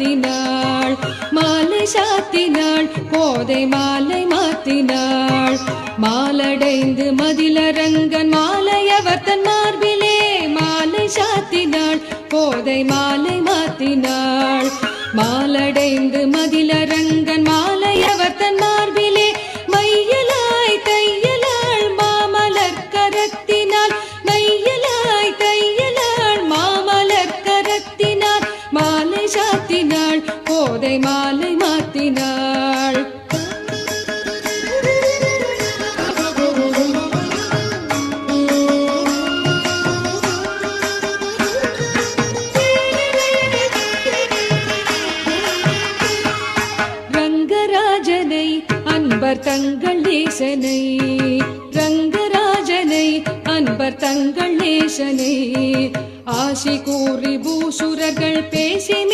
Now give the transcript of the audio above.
மாத்தினாள் மாலை சாத்தினாள் கோதை மாலை மாத்தினாள் மாலடைந்து மதிலரங்கன் மாலையவர் தன் மார்பிலே மாலை சாத்தினாள் கோதை மாலை மாத்தினாள் மாலடைந்து மதிலரங்கன் மாலையவர் தன் மார்பிலே மையலாய் தையலாள் மாமலர் கரத்தினாள் மையலாய் தையலாள் மாமலர் கரத்தினாள் மாலை சாத்தினாள் கோதை மாலை மாத்தினாள் ரங்கராஜனை அன்பர் தங்கள் நேசனை ரங்கராஜனை அன்பர் தங்கள் நேசனை ஆசி கூறி பூசுரர்கள் பேசி